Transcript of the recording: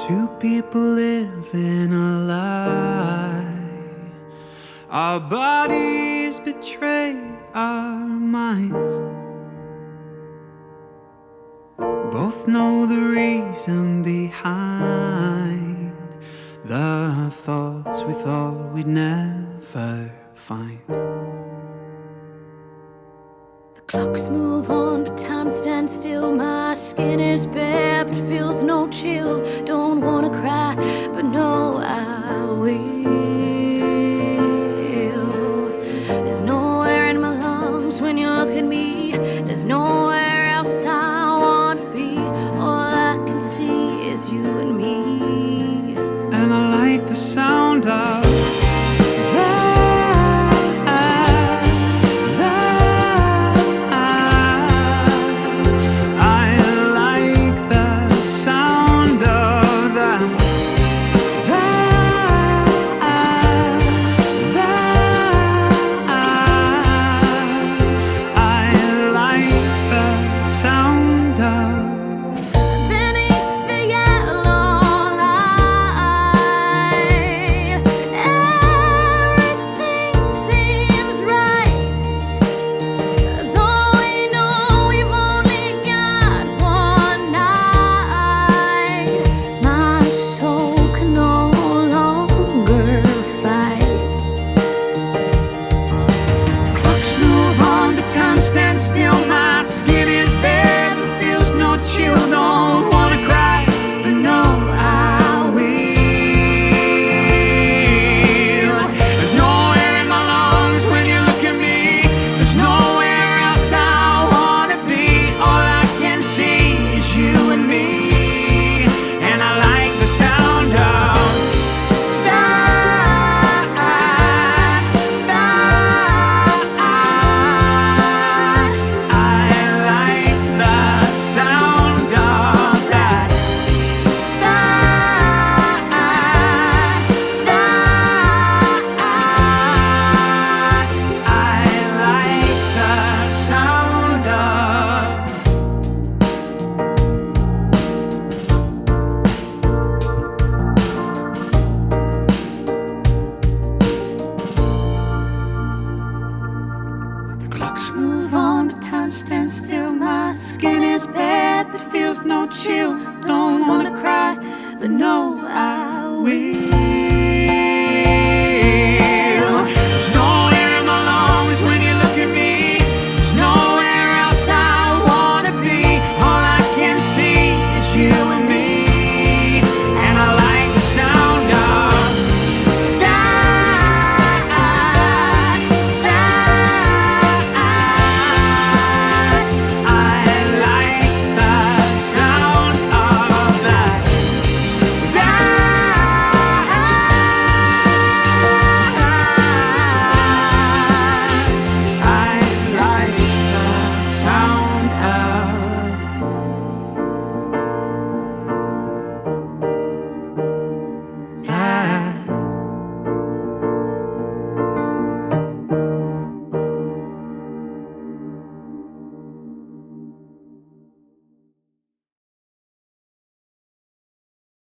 Two people living a lie. Our bodies betray our minds. Both know the reason behind the thoughts we thought we'd never find. The clocks move on, but time stands still. My skin is bare, but feels no chill. Don't wanna cry, but no, I will. There's nowhere in my lungs when you look at me. There's nowhere else I wanna be. All I can see is you and me. And I like the sound of move on, but time stands still. My skin is bare, but feels no chill. Don't wanna cry, but no, I will.